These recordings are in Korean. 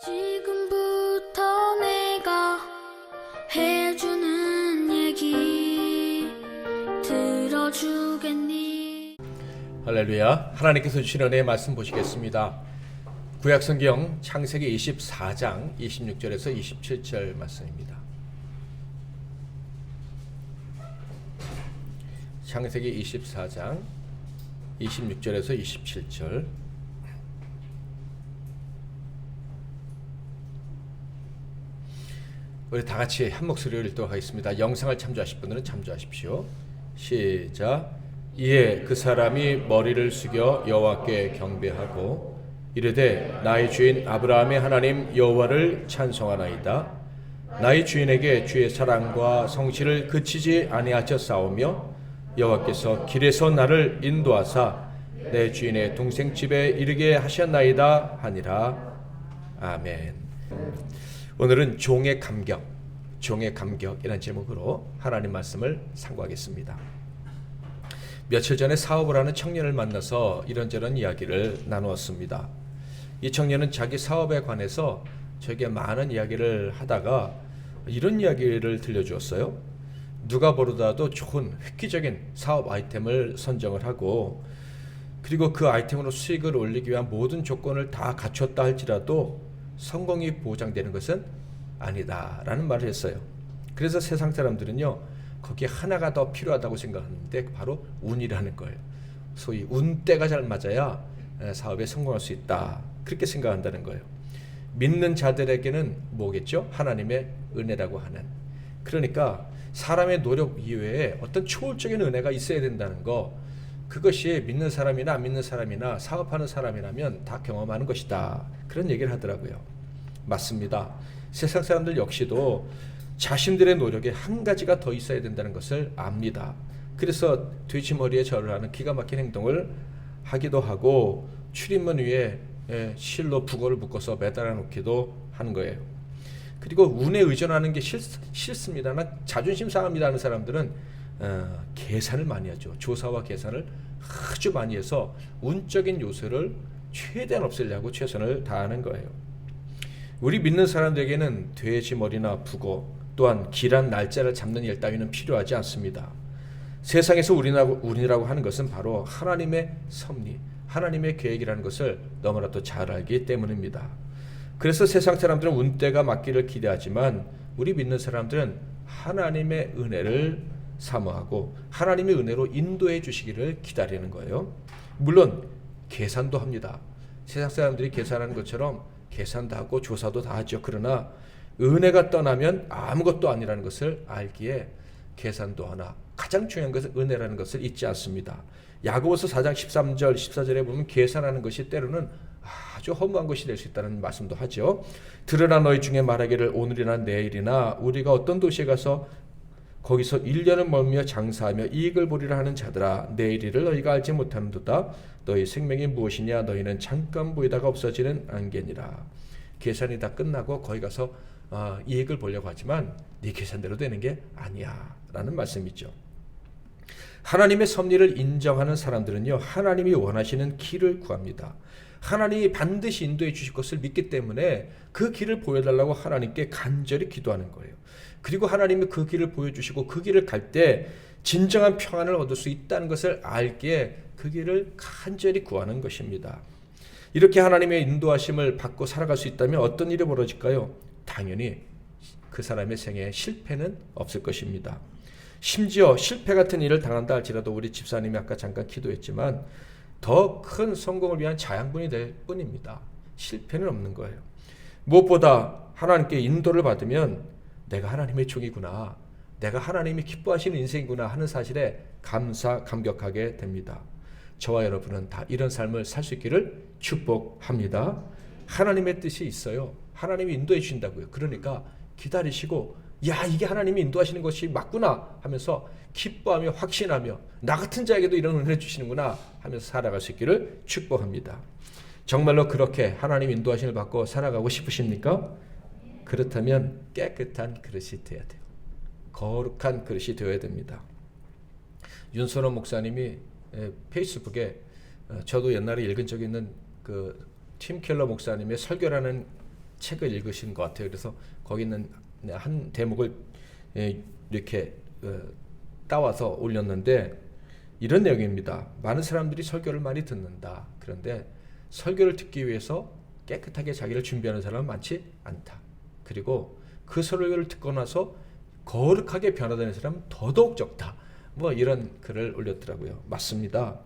지금부터 내가 해주는 얘기 들어주겠니? 할렐루야. 하나님께서 주신 은혜의 말씀 보시겠습니다. 구약성경 창세기 24장 26절에서 27절 말씀입니다. 창세기 24장 26절에서 27절. 우리 다 같이 한 목소리로 읽도록 하겠습니다. 영상을 참조하실 분들은 참조하십시오. 시작. 이에 그 사람이 머리를 숙여 여호와께 경배하고 이르되 나의 주인 아브라함의 하나님 여호와를 찬송하나이다. 나의 주인에게 주의 사랑과 성실을 그치지 아니하셨사오며 여호와께서 길에서 나를 인도하사 내 주인의 동생 집에 이르게 하셨나이다 하니라. 아멘. 오늘은 종의 감격이라는 제목으로 하나님 말씀을 상고하겠습니다. 며칠 전에 사업을 하는 청년을 만나서 이런저런 이야기를 나누었습니다. 이 청년은 자기 사업에 관해서 저에게 많은 이야기를 하다가 이런 이야기를 들려주었어요. 누가 보더라도 좋은 획기적인 사업 아이템을 선정을 하고 그리고 그 아이템으로 수익을 올리기 위한 모든 조건을 다 갖췄다 할지라도 성공이 보장되는 것은 아니다라는 말을 했어요. 그래서 세상 사람들은요 거기에 하나가 더 필요하다고 생각하는데 바로 운이라는 거예요. 소위 운때가 잘 맞아야 사업에 성공할 수 있다 그렇게 생각한다는 거예요. 믿는 자들에게는 뭐겠죠? 하나님의 은혜라고 하는. 그러니까 사람의 노력 이외에 어떤 초월적인 은혜가 있어야 된다는 거, 그것이 믿는 사람이나 안 믿는 사람이나 사업하는 사람이라면 다 경험하는 것이다 그런 얘기를 하더라고요. 맞습니다. 세상 사람들 역시도 자신들의 노력에 한 가지가 더 있어야 된다는 것을 압니다. 그래서 돼지머리에 절을 하는 기가 막힌 행동을 하기도 하고 출입문 위에 실로 북어를 묶어서 매달아 놓기도 하는 거예요. 그리고 운에 의존하는 게 싫습니다. 자존심 상합니다 하는 사람들은 계산을 많이 하죠. 조사와 계산을 아주 많이 해서 운적인 요소를 최대한 없애려고 최선을 다하는 거예요. 우리 믿는 사람들에게는 돼지머리나 북어 또한 길한 날짜를 잡는 일 따위는 필요하지 않습니다. 세상에서 운이라고 하는 것은 바로 하나님의 섭리, 하나님의 계획이라는 것을 너무나도 잘 알기 때문입니다. 그래서 세상 사람들은 운때가 맞기를 기대하지만 우리 믿는 사람들은 하나님의 은혜를 사모하고 하나님의 은혜로 인도해 주시기를 기다리는 거예요. 물론 계산도 합니다. 세상 사람들이 계산하는 것처럼 계산도 하고 조사도 다 하죠. 그러나 은혜가 떠나면 아무것도 아니라는 것을 알기에 계산도 하나, 가장 중요한 것은 은혜라는 것을 잊지 않습니다. 야고보서 4장 13절 14절에 보면 계산하는 것이 때로는 아주 허무한 것이 될 수 있다는 말씀도 하죠. 들으나 너희 중에 말하기를 오늘이나 내일이나 우리가 어떤 도시에 가서 거기서 1년을 멀며 장사하며 이익을 보리라 하는 자들아, 내일일을 너희가 알지 못하는도다. 너희 생명이 무엇이냐? 너희는 잠깐 보이다가 없어지는 안개니라. 계산이 다 끝나고 거기 가서 이익을 보려고 하지만 네 계산대로 되는 게 아니야 라는 말씀이죠. 하나님의 섭리를 인정하는 사람들은요 하나님이 원하시는 길을 구합니다. 하나님이 반드시 인도해 주실 것을 믿기 때문에 그 길을 보여달라고 하나님께 간절히 기도하는 거예요. 그리고 하나님이 그 길을 보여주시고 그 길을 갈 때 진정한 평안을 얻을 수 있다는 것을 알기에 그 길을 간절히 구하는 것입니다. 이렇게 하나님의 인도하심을 받고 살아갈 수 있다면 어떤 일이 벌어질까요? 당연히 그 사람의 생애에 실패는 없을 것입니다. 심지어 실패 같은 일을 당한다 할지라도 우리 집사님이 아까 잠깐 기도했지만 더 큰 성공을 위한 자양분이 될 뿐입니다. 실패는 없는 거예요. 무엇보다 하나님께 인도를 받으면 내가 하나님의 종이구나, 내가 하나님이 기뻐하시는 인생이구나 하는 사실에 감격하게 됩니다. 저와 여러분은 다 이런 삶을 살 수 있기를 축복합니다. 하나님의 뜻이 있어요. 하나님이 인도해 주신다고요. 그러니까 기다리시고 야 이게 하나님이 인도하시는 것이 맞구나 하면서 기뻐하며 확신하며 나 같은 자에게도 이런 은혜를 주시는구나 하면서 살아갈 수 있기를 축복합니다. 정말로 그렇게 하나님 인도하심을 받고 살아가고 싶으십니까? 그렇다면 깨끗한 그릇이 되어야 돼요. 거룩한 그릇이 되어야 됩니다. 윤선호 목사님이 페이스북에 저도 옛날에 읽은 적이 있는 그 팀 켈러 목사님의 설교라는 책을 읽으신 것 같아요. 그래서 거기 있는 한 대목을 이렇게 따와서 올렸는데 이런 내용입니다. 많은 사람들이 설교를 많이 듣는다. 그런데 설교를 듣기 위해서 깨끗하게 자기를 준비하는 사람은 많지 않다. 그리고 그 설교를 듣고 나서 거룩하게 변화되는 사람은 더더욱 적다. 뭐 이런 글을 올렸더라고요. 맞습니다.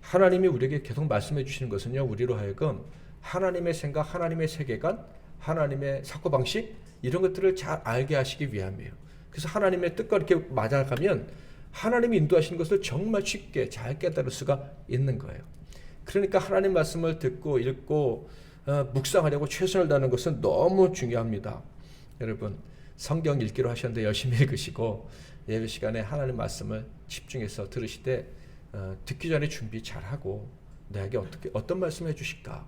하나님이 우리에게 계속 말씀해 주시는 것은요, 우리로 하여금 하나님의 생각, 하나님의 세계관, 하나님의 사고방식 이런 것들을 잘 알게 하시기 위함이에요. 그래서 하나님의 뜻과 이렇게 맞아가면 하나님이 인도하시는 것을 정말 쉽게 잘 깨달을 수가 있는 거예요. 그러니까 하나님 말씀을 듣고 읽고 묵상하려고 최선을 다하는 것은 너무 중요합니다. 여러분 성경 읽기로 하셨는데 열심히 읽으시고 예배 시간에 하나님 말씀을 집중해서 들으시되 듣기 전에 준비 잘하고 내게 어떤 말씀을 해주실까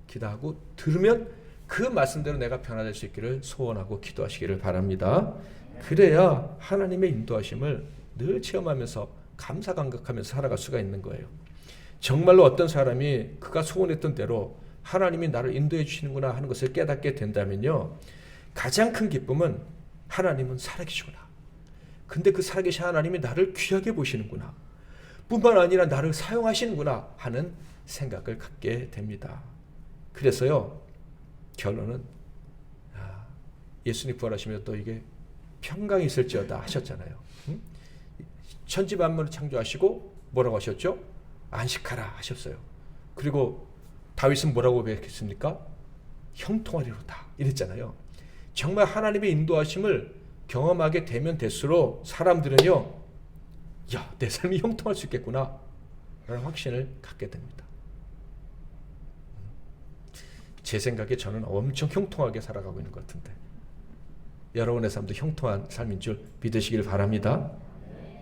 기도하고 들으면 그 말씀대로 내가 변화될 수 있기를 소원하고 기도하시기를 바랍니다. 그래야 하나님의 인도하심을 늘 체험하면서 감사감격하면서 살아갈 수가 있는 거예요. 정말로 어떤 사람이 그가 소원했던 대로 하나님이 나를 인도해 주시는구나 하는 것을 깨닫게 된다면요, 가장 큰 기쁨은 하나님은 살아계시구나. 근데 그 살아계신 하나님이 나를 귀하게 보시는구나. 뿐만 아니라 나를 사용하시는구나 하는 생각을 갖게 됩니다. 그래서요, 결론은 예수님 부활하시면 또 이게 평강이 있을지어다 하셨잖아요. 천지 만물을 창조하시고 뭐라고 하셨죠? 안식하라 하셨어요. 그리고 다윗은 뭐라고 고백했습니까? 형통하리로다 이랬잖아요. 정말 하나님의 인도하심을 경험하게 되면 될수록 사람들은요, 야, 내 삶이 형통할 수 있겠구나 라는 확신을 갖게 됩니다. 제 생각에 저는 엄청 형통하게 살아가고 있는 것 같은데 여러분의 삶도 형통한 삶인 줄 믿으시길 바랍니다.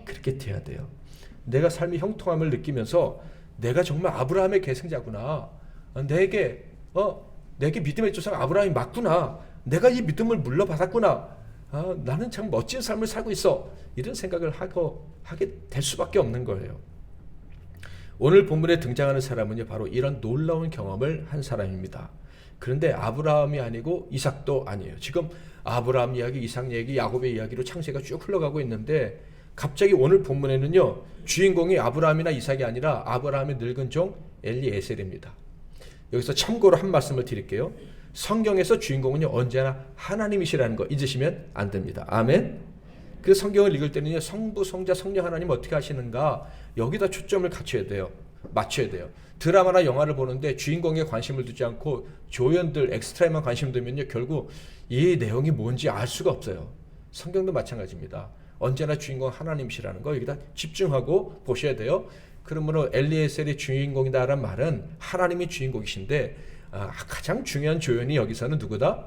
그렇게 돼야 돼요. 내가 삶이 형통함을 느끼면서 내가 정말 아브라함의 계승자구나. 내게 믿음의 조상 아브라함이 맞구나. 내가 이 믿음을 물려받았구나. 나는 참 멋진 삶을 살고 있어. 이런 생각을 하게 될 수밖에 없는 거예요. 오늘 본문에 등장하는 사람은요, 바로 이런 놀라운 경험을 한 사람입니다. 그런데 아브라함이 아니고 이삭도 아니에요. 지금 아브라함 이야기, 이삭 이야기, 야곱의 이야기로 창세가 쭉 흘러가고 있는데 갑자기 오늘 본문에는요, 주인공이 아브라함이나 이삭이 아니라 아브라함의 늙은 종 엘리에셀입니다. 여기서 참고로 한 말씀을 드릴게요. 성경에서 주인공은요, 언제나 하나님이시라는 거 잊으시면 안 됩니다. 아멘. 그 성경을 읽을 때는요, 성부, 성자, 성령 하나님 어떻게 하시는가 여기다 초점을 맞춰야 돼요. 드라마나 영화를 보는데 주인공에 관심을 두지 않고 조연들, 엑스트라에만 관심 두면요, 결국 이 내용이 뭔지 알 수가 없어요. 성경도 마찬가지입니다. 언제나 주인공 하나님이시라는 거 여기다 집중하고 보셔야 돼요. 그러므로 엘리에셀이 주인공이다라는 말은 하나님이 주인공이신데 가장 중요한 조연이 여기서는 누구다?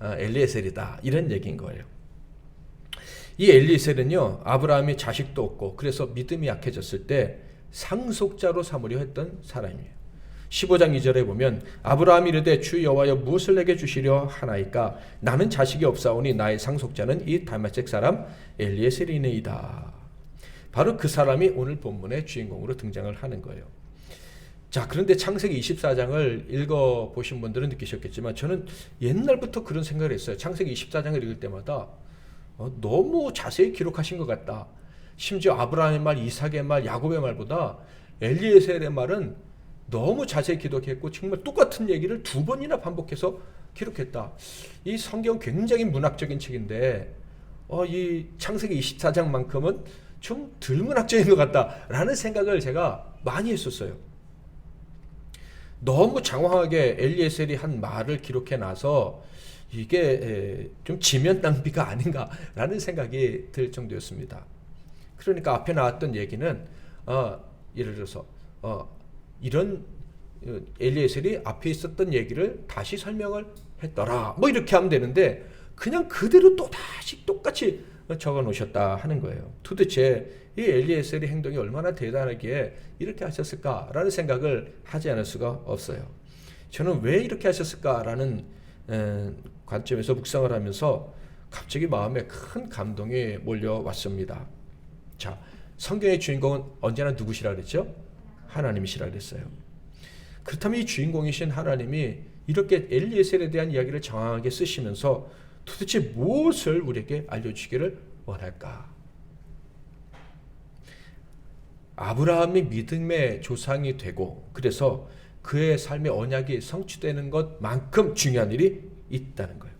엘리에셀이다. 이런 얘기인 거예요. 이 엘리에셀은요, 아브라함이 자식도 없고 그래서 믿음이 약해졌을 때 상속자로 삼으려 했던 사람이에요. 15장 2절에 보면 아브라함이 이르되 주 여호와여 무엇을 내게 주시려 하나이까 나는 자식이 없사오니 나의 상속자는 이 다메섹 사람 엘리에셀이니이다. 바로 그 사람이 오늘 본문의 주인공으로 등장을 하는 거예요. 자, 그런데 창세기 24장을 읽어보신 분들은 느끼셨겠지만 저는 옛날부터 그런 생각을 했어요. 창세기 24장을 읽을 때마다 너무 자세히 기록하신 것 같다. 심지어 아브라함의 말, 이삭의 말, 야곱의 말보다 엘리에셀의 말은 너무 자세히 기록했고 정말 똑같은 얘기를 2번이나 반복해서 기록했다. 이 성경 굉장히 문학적인 책인데 이 창세기 24장만큼은 좀 덜 문학적인 것 같다라는 생각을 제가 많이 했었어요. 너무 장황하게 엘리에셀이 한 말을 기록해 놔서 이게 좀 지면 낭비가 아닌가라는 생각이 들 정도였습니다. 그러니까 앞에 나왔던 얘기는 예를 들어서 이런 엘리에셀이 앞에 있었던 얘기를 다시 설명을 했더라. 뭐 이렇게 하면 되는데 그냥 그대로 또 다시 똑같이 적어 놓으셨다 하는 거예요. 도대체 이 엘리에셀의 행동이 얼마나 대단하기에 이렇게 하셨을까라는 생각을 하지 않을 수가 없어요. 저는 왜 이렇게 하셨을까라는 관점에서 묵상을 하면서 갑자기 마음에 큰 감동이 몰려왔습니다. 자, 성경의 주인공은 언제나 누구시라 그랬죠? 하나님이시라 그랬어요. 그렇다면 이 주인공이신 하나님이 이렇게 엘리에셀에 대한 이야기를 장황하게 쓰시면서 도대체 무엇을 우리에게 알려주기를 원할까? 아브라함이 믿음의 조상이 되고 그래서 그의 삶의 언약이 성취되는 것만큼 중요한 일이 있다는 거예요.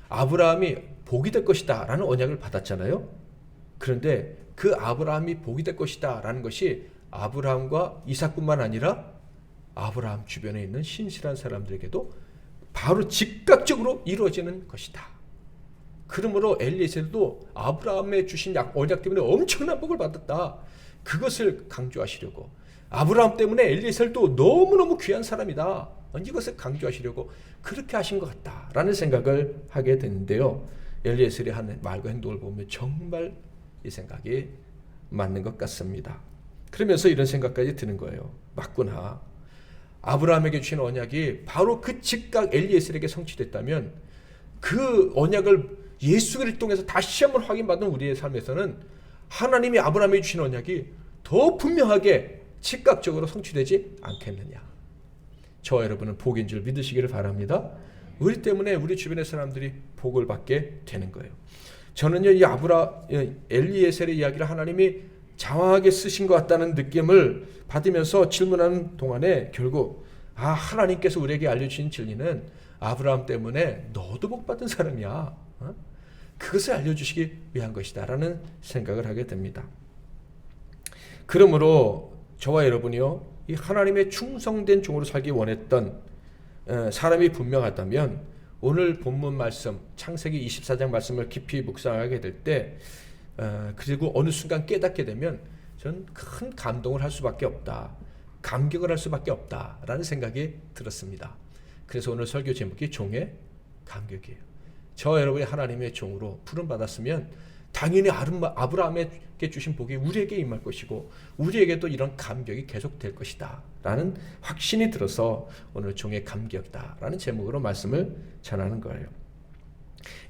아브라함이 복이 될 것이다 라는 언약을 받았잖아요. 그런데 그 아브라함이 복이 될 것이다 라는 것이 아브라함과 이삭뿐만 아니라 아브라함 주변에 있는 신실한 사람들에게도 바로 즉각적으로 이루어지는 것이다. 그러므로 엘리에셀도 아브라함의 주신 언약 때문에 엄청난 복을 받았다. 그것을 강조하시려고, 아브라함 때문에 엘리에셀도 너무너무 귀한 사람이다, 이것을 강조하시려고 그렇게 하신 것 같다라는 생각을 하게 되는데요. 엘리에셀의 하는 말과 행동을 보면 정말 이 생각이 맞는 것 같습니다. 그러면서 이런 생각까지 드는 거예요. 맞구나. 아브라함에게 주신 언약이 바로 그 즉각 엘리에셀에게 성취됐다면 그 언약을 예수 그리스도를 통해서 다시 한번 확인받은 우리의 삶에서는 하나님이 아브라함에게 주신 언약이 더 분명하게 즉각적으로 성취되지 않겠느냐. 저와 여러분은 복인 줄 믿으시기를 바랍니다. 우리 때문에 우리 주변의 사람들이 복을 받게 되는 거예요. 저는요, 이 엘리에셀의 이야기를 하나님이 장황하게 쓰신 것 같다는 느낌을 받으면서 질문하는 동안에 결국 하나님께서 우리에게 알려주신 진리는 아브라함 때문에 너도 복받은 사람이야, 그것을 알려주시기 위한 것이다 라는 생각을 하게 됩니다. 그러므로 저와 여러분이요, 이 하나님의 충성된 종으로 살기 원했던 사람이 분명하다면 오늘 본문 말씀 창세기 24장 말씀을 깊이 묵상하게 될 때 그리고 어느 순간 깨닫게 되면 저는 큰 감동을 할 수밖에 없다, 감격을 할 수밖에 없다라는 생각이 들었습니다. 그래서 오늘 설교 제목이 종의 감격이에요. 저 여러분이 하나님의 종으로 부름받았으면 당연히 아브라함에게 주신 복이 우리에게 임할 것이고 우리에게도 이런 감격이 계속될 것이다 라는 확신이 들어서 오늘 종의 감격이다 라는 제목으로 말씀을 전하는 거예요.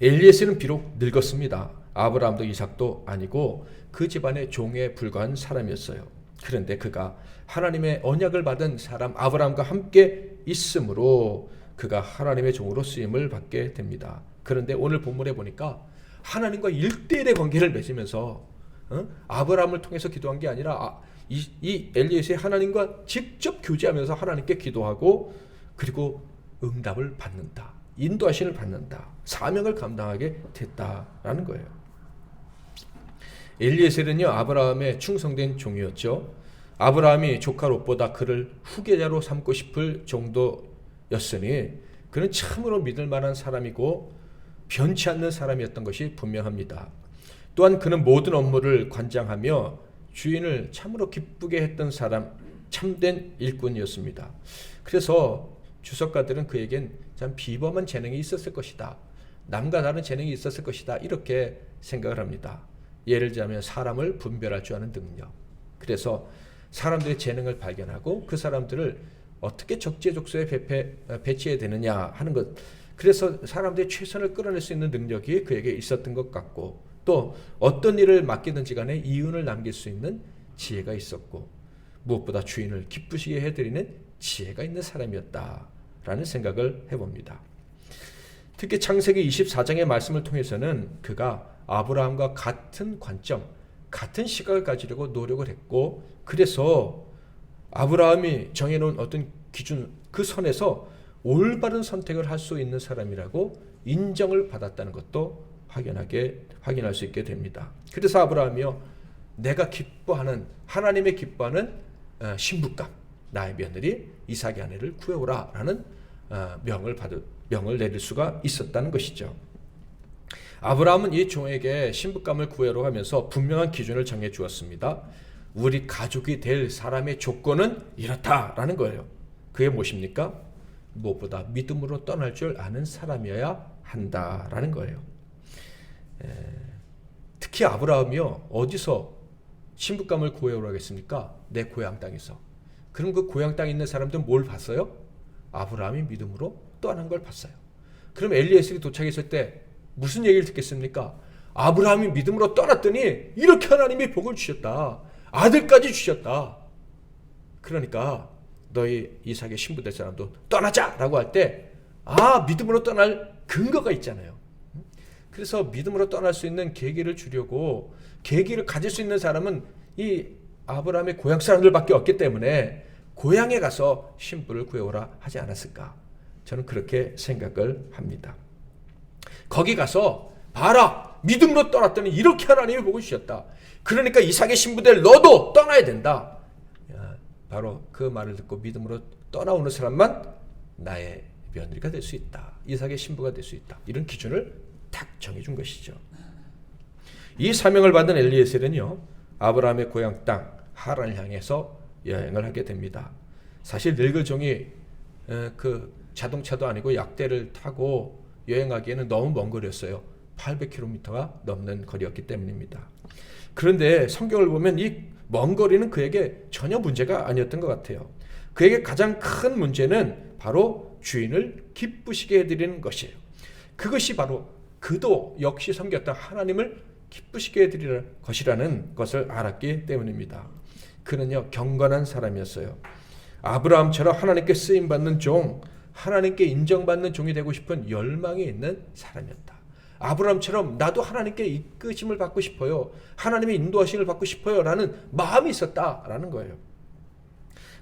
엘리에셀은 비록 늙었습니다. 아브라함도 이삭도 아니고 그 집안의 종에 불과한 사람이었어요. 그런데 그가 하나님의 언약을 받은 사람 아브라함과 함께 있으므로 그가 하나님의 종으로 쓰임을 받게 됩니다. 그런데 오늘 본문에 보니까 하나님과 1대1의 관계를 맺으면서 아브라함을 통해서 기도한 게 아니라 이 엘리에셀이 하나님과 직접 교제하면서 하나님께 기도하고 그리고 응답을 받는다, 인도하심을 받는다, 사명을 감당하게 됐다라는 거예요. 엘리에셀은요, 아브라함의 충성된 종이었죠. 아브라함이 조카 롯보다 그를 후계자로 삼고 싶을 정도였으니 그는 참으로 믿을 만한 사람이고 변치 않는 사람이었던 것이 분명합니다. 또한 그는 모든 업무를 관장하며 주인을 참으로 기쁘게 했던 사람, 참된 일꾼이었습니다. 그래서 주석가들은 그에겐 참 비범한 재능이 있었을 것이다, 남과 다른 재능이 있었을 것이다, 이렇게 생각을 합니다. 예를 들자면 사람을 분별할 줄 아는 능력, 그래서 사람들의 재능을 발견하고 그 사람들을 어떻게 적재적소에 배치해야 되느냐 하는 것, 그래서 사람들의 최선을 끌어낼 수 있는 능력이 그에게 있었던 것 같고, 또 어떤 일을 맡기든지 간에 이윤을 남길 수 있는 지혜가 있었고, 무엇보다 주인을 기쁘시게 해드리는 지혜가 있는 사람이었다라는 생각을 해봅니다. 특히 창세기 24장의 말씀을 통해서는 그가 아브라함과 같은 관점, 같은 시각을 가지려고 노력을 했고, 그래서 아브라함이 정해놓은 어떤 기준, 그 선에서 올바른 선택을 할 수 있는 사람이라고 인정을 받았다는 것도 확인할 수 있게 됩니다. 그래서 아브라함이요, 내가 기뻐하는, 하나님의 기뻐하는 신부감, 나의 며느리 이삭의 아내를 구해오라 라는 명을 내릴 수가 있었다는 것이죠. 아브라함은 이 종에게 신부감을 구해오라고 하면서 분명한 기준을 정해 주었습니다. 우리 가족이 될 사람의 조건은 이렇다라는 거예요. 그게 무엇입니까? 무엇보다 믿음으로 떠날 줄 아는 사람이어야 한다라는 거예요. 특히 아브라함이요, 어디서 신부감을 구해오라고 했습니까? 내 고향 땅에서. 그럼 그 고향 땅에 있는 사람들은 뭘 봤어요? 아브라함이 믿음으로 떠난 걸 봤어요. 그럼 엘리에셀이 도착했을 때 무슨 얘기를 듣겠습니까? 아브라함이 믿음으로 떠났더니 이렇게 하나님이 복을 주셨다, 아들까지 주셨다. 그러니까 너희 이삭의 신부 될 사람도 떠나자라고 할 때 믿음으로 떠날 근거가 있잖아요. 그래서 믿음으로 떠날 수 있는 계기를 주려고 계기를 가질 수 있는 사람은 이 아브라함의 고향 사람들밖에 없기 때문에 고향에 가서 신부를 구해오라 하지 않았을까? 저는 그렇게 생각을 합니다. 거기 가서 봐라, 믿음으로 떠났더니 이렇게 하나님이 복을 주셨다. 그러니까 이삭의 신부들 너도 떠나야 된다. 바로 그 말을 듣고 믿음으로 떠나오는 사람만 나의 며느리가 될 수 있다. 이삭의 신부가 될 수 있다. 이런 기준을 딱 정해준 것이죠. 이 사명을 받은 엘리에셀은요, 아브라함의 고향 땅 하란을 향해서 여행을 하게 됩니다. 사실 늙을 종이 그 자동차도 아니고 약대를 타고 여행하기에는 너무 먼 거리였어요. 800km가 넘는 거리였기 때문입니다. 그런데 성경을 보면 이 먼 거리는 그에게 전혀 문제가 아니었던 것 같아요. 그에게 가장 큰 문제는 바로 주인을 기쁘시게 해드리는 것이에요. 그것이 바로 그도 역시 섬겼던 하나님을 기쁘시게 해드리는 것이라는 것을 알았기 때문입니다. 그는요, 경건한 사람이었어요. 아브라함처럼 하나님께 쓰임받는 종, 하나님께 인정받는 종이 되고 싶은 열망이 있는 사람이었다. 아브라함처럼 나도 하나님께 이끄심을 받고 싶어요. 하나님의 인도하심을 받고 싶어요. 라는 마음이 있었다라는 거예요.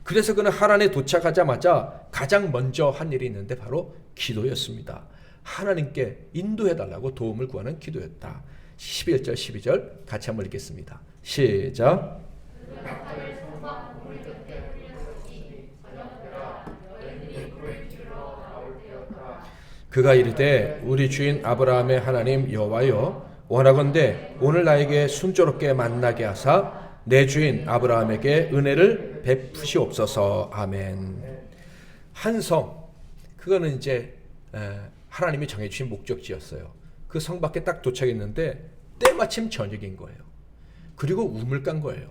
그래서 그는 하란에 도착하자마자 가장 먼저 한 일이 있는데 바로 기도였습니다. 하나님께 인도해달라고 도움을 구하는 기도였다. 11절 12절 같이 한번 읽겠습니다. 시작. 그가 이르되 우리 주인 아브라함의 하나님 여호와여, 원하건대 오늘 나에게 순조롭게 만나게 하사 내 주인 아브라함에게 은혜를 베푸시옵소서. 아멘. 한 성, 그거는 이제 하나님이 정해주신 목적지였어요. 그 성 밖에 딱 도착했는데 때마침 저녁인 거예요. 그리고 우물가인 거예요.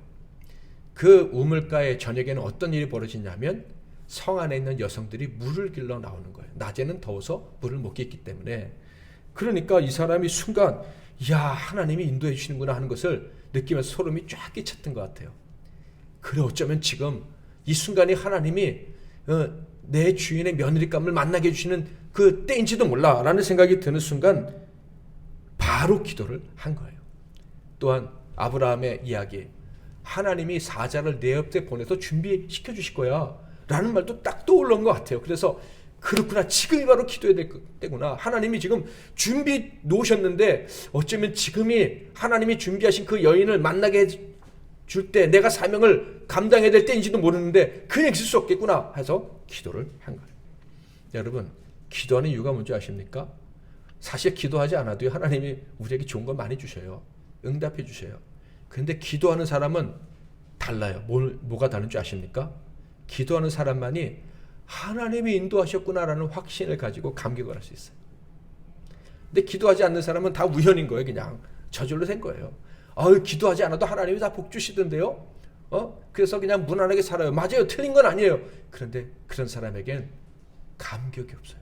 그 우물가의 저녁에는 어떤 일이 벌어지냐면 성 안에 있는 여성들이 물을 길러 나오는 거예요. 낮에는 더워서 물을 못 깃기 때문에. 그러니까 이 사람이 순간 야, 하나님이 인도해 주시는구나 하는 것을 느끼면서 소름이 쫙 끼쳤던 것 같아요. 그래, 어쩌면 지금 이 순간이 하나님이 내 주인의 며느리감을 만나게 해주시는 그 때인지도 몰라 라는 생각이 드는 순간 바로 기도를 한 거예요. 또한 아브라함의 이야기, 하나님이 사자를 내 옆에 보내서 준비시켜 주실 거야 라는 말도 딱 떠올른 것 같아요. 그래서 그렇구나, 지금이 바로 기도해야 될 때구나. 하나님이 지금 준비 놓으셨는데 어쩌면 지금이 하나님이 준비하신 그 여인을 만나게 줄 때 내가 사명을 감당해야 될 때인지도 모르는데 그냥 있을 수 없겠구나 해서 기도를 한 거예요. 여러분, 기도하는 이유가 뭔지 아십니까? 사실 기도하지 않아도 하나님이 우리에게 좋은 거 많이 주셔요. 응답해 주셔요. 그런데 기도하는 사람은 달라요. 뭐가 다른 줄 아십니까? 기도하는 사람만이 하나님이 인도하셨구나라는 확신을 가지고 감격을 할 수 있어요. 근데 기도하지 않는 사람은 다 우연인 거예요. 그냥 저절로 된 거예요. 기도하지 않아도 하나님이 다 복 주시던데요. 그래서 그냥 무난하게 살아요. 맞아요. 틀린 건 아니에요. 그런데 그런 사람에겐 감격이 없어요.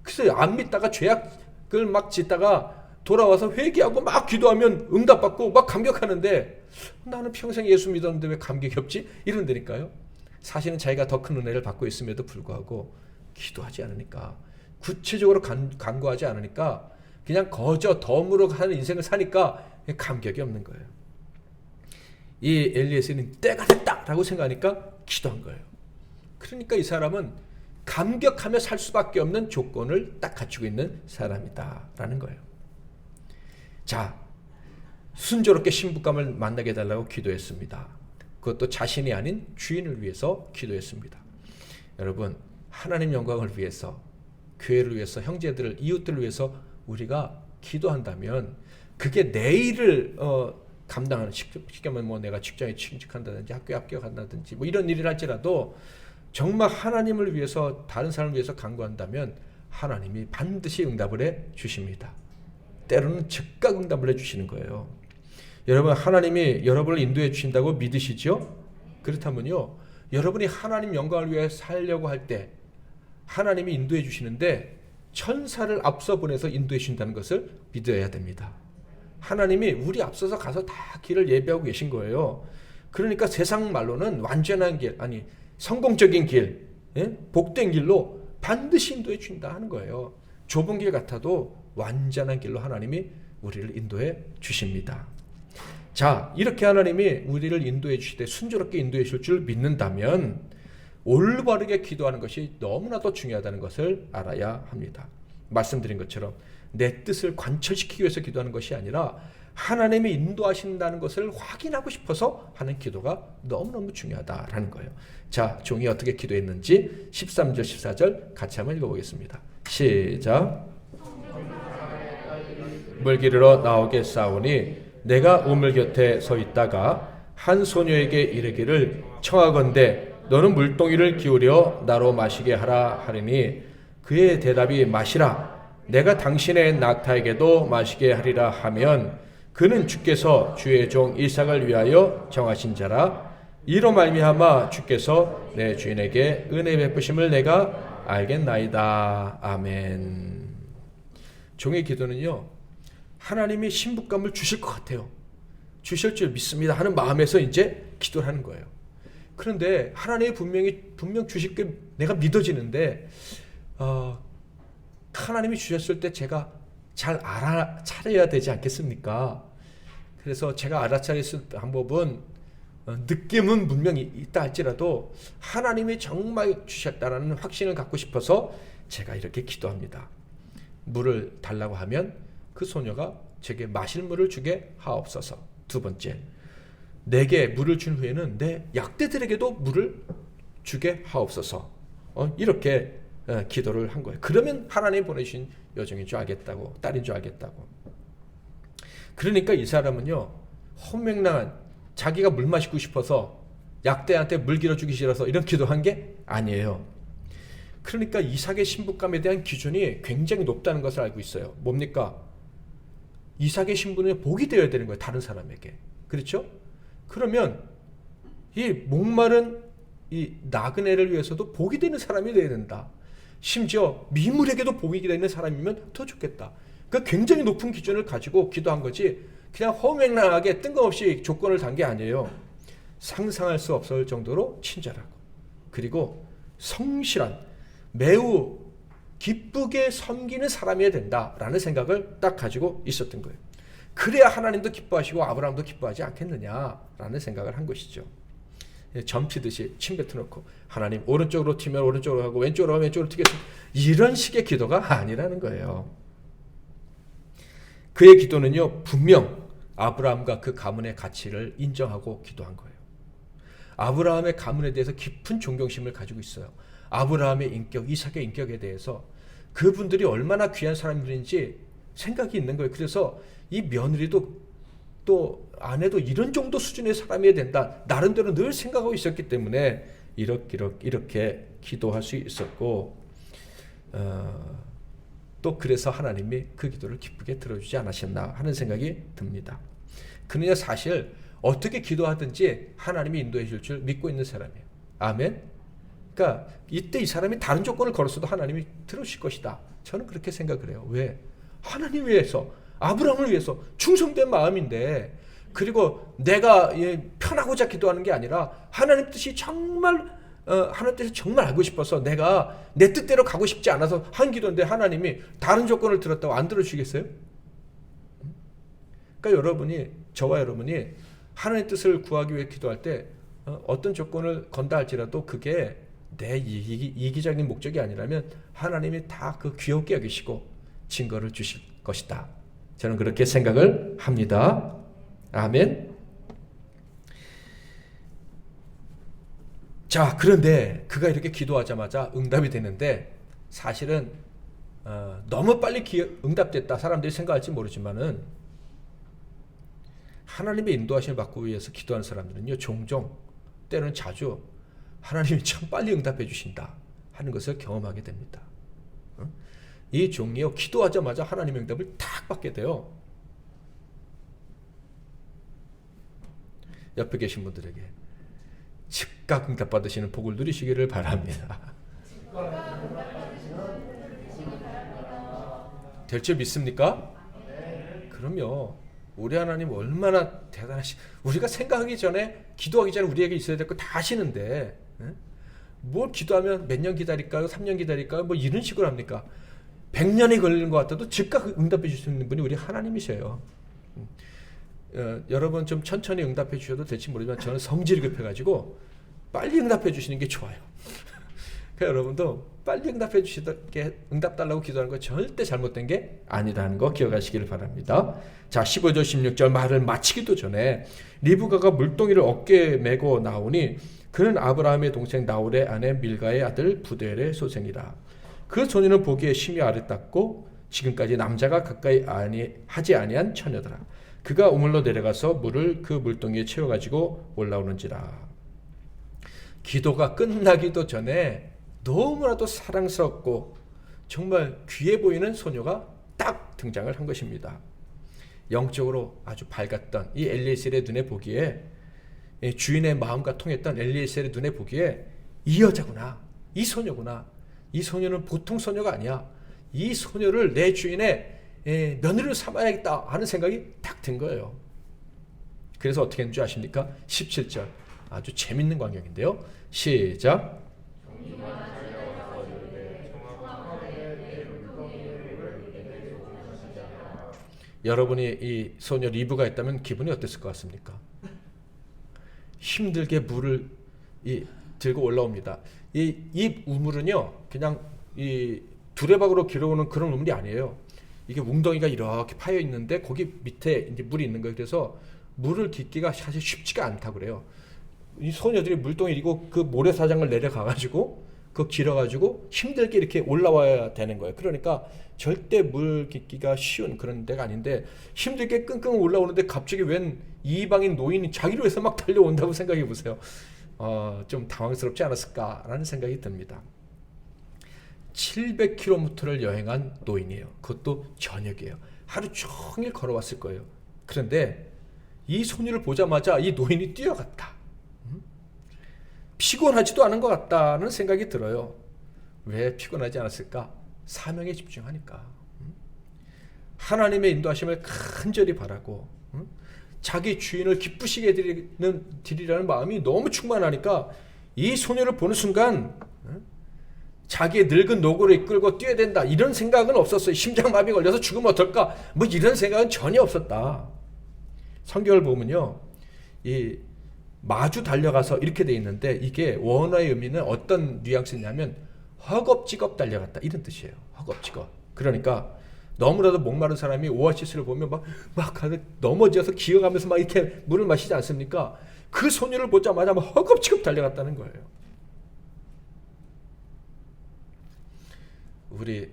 그래서 안 믿다가 죄악을 막 짓다가 돌아와서 회개하고 막 기도하면 응답받고 막 감격하는데 나는 평생 예수 믿었는데 왜 감격이 없지? 이런다니까요. 사실은 자기가 더 큰 은혜를 받고 있음에도 불구하고 기도하지 않으니까, 구체적으로 간구하지 않으니까 그냥 거저 덤으로 하는 인생을 사니까 감격이 없는 거예요. 이 엘리에셀은 때가 됐다라고 생각하니까 기도한 거예요. 그러니까 이 사람은 감격하며 살 수밖에 없는 조건을 딱 갖추고 있는 사람이다라는 거예요. 자, 순조롭게 신부감을 만나게 해달라고 기도했습니다. 그것도 자신이 아닌 주인을 위해서 기도했습니다. 여러분, 하나님 영광을 위해서, 교회를 위해서, 형제들을, 이웃들을 위해서 우리가 기도한다면 그게 내 일을 감당하는, 쉽게 말하면 뭐 내가 직장에 취직한다든지 학교에 합격한다든지 뭐 이런 일을 할지라도 정말 하나님을 위해서, 다른 사람을 위해서 간구한다면 하나님이 반드시 응답을 해 주십니다. 때로는 즉각 응답을 해 주시는 거예요. 여러분, 하나님이 여러분을 인도해 주신다고 믿으시죠? 그렇다면요, 여러분이 하나님 영광을 위해 살려고 할 때 하나님이 인도해 주시는데 천사를 앞서 보내서 인도해 주신다는 것을 믿어야 됩니다. 하나님이 우리 앞서서 가서 다 길을 예비하고 계신 거예요. 그러니까 세상 말로는 완전한 길, 아니 성공적인 길, 복된 길로 반드시 인도해 준다 하는 거예요. 좁은 길 같아도 완전한 길로 하나님이 우리를 인도해 주십니다. 자, 이렇게 하나님이 우리를 인도해 주실 때 순조롭게 인도해 주실 줄 믿는다면 올바르게 기도하는 것이 너무나도 중요하다는 것을 알아야 합니다. 말씀드린 것처럼 내 뜻을 관철시키기 위해서 기도하는 것이 아니라 하나님이 인도하신다는 것을 확인하고 싶어서 하는 기도가 너무너무 중요하다라는 거예요. 자, 종이 어떻게 기도했는지 13절 14절 같이 한번 읽어보겠습니다. 시작. 물 기르러 나오겠사오니 내가 우물 곁에 서 있다가 한 소녀에게 이르기를 청하건대 너는 물동이를 기울여 나로 마시게 하라 하리니 그의 대답이 마시라 내가 당신의 낙타에게도 마시게 하리라 하면 그는 주께서 주의 종 이삭을 위하여 정하신 자라 이로 말미암아 주께서 내 주인에게 은혜 베푸심을 내가 알겠나이다. 아멘. 종의 기도는요, 하나님이 신부감을 주실 것 같아요. 주실 줄 믿습니다 하는 마음에서 이제 기도를 하는 거예요. 그런데 하나님이 분명 주실 게 내가 믿어지는데 하나님이 주셨을 때 제가 잘 알아차려야 되지 않겠습니까? 그래서 제가 알아차릴 방법은 느낌은 분명히 있다 할지라도 하나님이 정말 주셨다라는 확신을 갖고 싶어서 제가 이렇게 기도합니다. 물을 달라고 하면 그 소녀가 제게 마실 물을 주게 하옵소서. 두 번째, 내게 물을 준 후에는 내 약대들에게도 물을 주게 하옵소서. 이렇게 기도를 한 거예요. 그러면 하나님 보내신 여종인 줄 알겠다고, 딸인 줄 알겠다고. 그러니까 이 사람은요, 혼맹랑한 자기가 물 마시고 싶어서 약대한테 물 길어주기 싫어서 이런 기도한 게 아니에요. 그러니까 이삭의 신부감에 대한 기준이 굉장히 높다는 것을 알고 있어요. 뭡니까? 이삭의 신부는 복이 되어야 되는 거예요. 다른 사람에게. 그렇죠? 그러면 이 목마른 이 나그네를 위해서도 복이 되는 사람이 되어야 된다. 심지어 미물에게도 복이 되는 사람이면 더 좋겠다. 그러니까 굉장히 높은 기준을 가지고 기도한 거지 그냥 허맹랑하게 뜬금없이 조건을 단 게 아니에요. 상상할 수 없을 정도로 친절하고 그리고 성실한 매우 기쁘게 섬기는 사람이어야 된다라는 생각을 딱 가지고 있었던 거예요. 그래야 하나님도 기뻐하시고 아브라함도 기뻐하지 않겠느냐라는 생각을 한 것이죠. 점 튀듯이 침 뱉어놓고 하나님 오른쪽으로 튀면 오른쪽으로 하고 왼쪽으로 하면 왼쪽으로 튀겠습니다. 이런 식의 기도가 아니라는 거예요. 그의 기도는요, 분명 아브라함과 그 가문의 가치를 인정하고 기도한 거예요. 아브라함의 가문에 대해서 깊은 존경심을 가지고 있어요. 아브라함의 인격, 이삭의 인격에 대해서 그분들이 얼마나 귀한 사람들인지 생각이 있는 거예요. 그래서 이 며느리도 또 아내도 이런 정도 수준의 사람이어야 된다. 나름대로 늘 생각하고 있었기 때문에 이렇게 기도할 수 있었고 또 그래서 하나님이 그 기도를 기쁘게 들어주지 않으셨나 하는 생각이 듭니다. 그는 사실 어떻게 기도하든지 하나님이 인도해 줄 줄 믿고 있는 사람이에요. 아멘. 그러니까 이때 이 사람이 다른 조건을 걸었어도 하나님이 들으실 것이다. 저는 그렇게 생각을 해요. 왜? 하나님 위해서, 아브라함을 위해서 충성된 마음인데, 그리고 내가 편하고자 기도하는 게 아니라 하나님 뜻이 정말 하나님 뜻을 정말 알고 싶어서 내가 내 뜻대로 가고 싶지 않아서 한 기도인데 하나님이 다른 조건을 들었다고 안 들어주시겠어요? 그러니까 저와 여러분이 하나님 뜻을 구하기 위해 기도할 때 어떤 조건을 건다 할지라도 그게 내 이기적인 목적이 아니라면 하나님이 다 그 귀엽게 여기시고 증거를 주실 것이다. 저는 그렇게 생각을 합니다. 아멘. 자, 그런데 그가 이렇게 기도하자마자 응답이 되는데 사실은 너무 빨리 응답됐다 사람들이 생각할지 모르지만은 하나님의 인도하심을 받기 위해서 기도하는 사람들은요, 종종 때로는 자주 하나님이 참 빨리 응답해 주신다 하는 것을 경험하게 됩니다. 이 종이요, 기도하자마자 하나님의 응답을 탁 받게 돼요. 옆에 계신 분들에게 즉각 응답 받으시는 복을 누리시기를 바랍니다. 될 줄 믿습니까? 그럼요. 우리 하나님 얼마나 대단하시. 우리가 생각하기 전에, 기도하기 전에 우리에게 있어야 될 거 다 아시는데 뭘 기도하면 몇 년 기다릴까요? 3년 기다릴까요? 뭐 이런 식으로 합니까? 100년이 걸리는 것 같아도 즉각 응답해 줄 수 있는 분이 우리 하나님이세요. 여러분 좀 천천히 응답해 주셔도 될지 모르지만 저는 성질이 급해가지고 빨리 응답해 주시는 게 좋아요. 그러니까 여러분도 빨리 응답해 주시게 응답 달라고 기도하는 거 절대 잘못된 게 아니라는 거 기억하시기를 바랍니다. 자, 15절 16절 말을 마치기도 전에 리브가가 물동이를 어깨에 메고 나오니 그는 아브라함의 동생 나홀의 아내 밀가의 아들 부델의 소생이라. 그 소녀는 보기에 심히 아름답고 지금까지 남자가 가까이 하지 아니한 처녀더라. 그가 우물로 내려가서 물을 그 물동이에 채워가지고 올라오는지라. 기도가 끝나기도 전에 너무나도 사랑스럽고 정말 귀해 보이는 소녀가 딱 등장을 한 것입니다. 영적으로 아주 밝았던 이 엘리에셀의 눈에 보기에, 주인의 마음과 통했던 엘리에셀의 눈에 보기에 이 여자구나, 이 소녀구나, 이 소녀는 보통 소녀가 아니야, 이 소녀를 내 주인의 며느리로 삼아야겠다 하는 생각이 딱 든 거예요. 그래서 어떻게 했는지 아십니까? 17절 아주 재밌는 광경인데요. 시작. 여러분이 이 소녀 리브가 있다면 기분이 어땠을 것 같습니까? 힘들게 물을 들고 올라옵니다. 이 우물은요, 그냥 이 두레박으로 길어오는 그런 우물이 아니에요. 이게 웅덩이가 이렇게 파여 있는데 거기 밑에 이제 물이 있는 거예요. 그래서 물을 깃기가 사실 쉽지가 않다고 그래요. 이 소녀들이 물동이 이고 그 모래사장을 내려가가지고 그 길어가지고 힘들게 이렇게 올라와야 되는 거예요. 그러니까 절대 물 깃기가 쉬운 그런 데가 아닌데 힘들게 끙끙 올라오는데 갑자기 웬 이방인 노인이 자기를 위해서 막 달려온다고 생각해 보세요. 좀 당황스럽지 않았을까라는 생각이 듭니다. 700km를 여행한 노인이에요. 그것도 저녁이에요. 하루 종일 걸어왔을 거예요. 그런데 이 소녀를 보자마자 이 노인이 뛰어갔다. 피곤하지도 않은 것 같다는 생각이 들어요. 왜 피곤하지 않았을까? 사명에 집중하니까. 하나님의 인도하심을 간절히 바라고 자기 주인을 기쁘시게 드리라는 마음이 너무 충만하니까 이 소녀를 보는 순간 자기의 늙은 노고를 이끌고 뛰어야 된다 이런 생각은 없었어요. 심장마비 걸려서 죽으면 어떨까 뭐 이런 생각은 전혀 없었다. 성경을 보면요, 이 마주 달려가서 이렇게 돼 있는데 이게 원어의 의미는 어떤 뉘앙스냐면 허겁지겁 달려갔다 이런 뜻이에요. 허겁지겁. 그러니까 너무나도 목마른 사람이 오아시스를 보면 막 넘어져서 기어가면서 막 이렇게 물을 마시지 않습니까? 그 소녀를 보자마자 막 허겁지겁 달려갔다는 거예요. 우리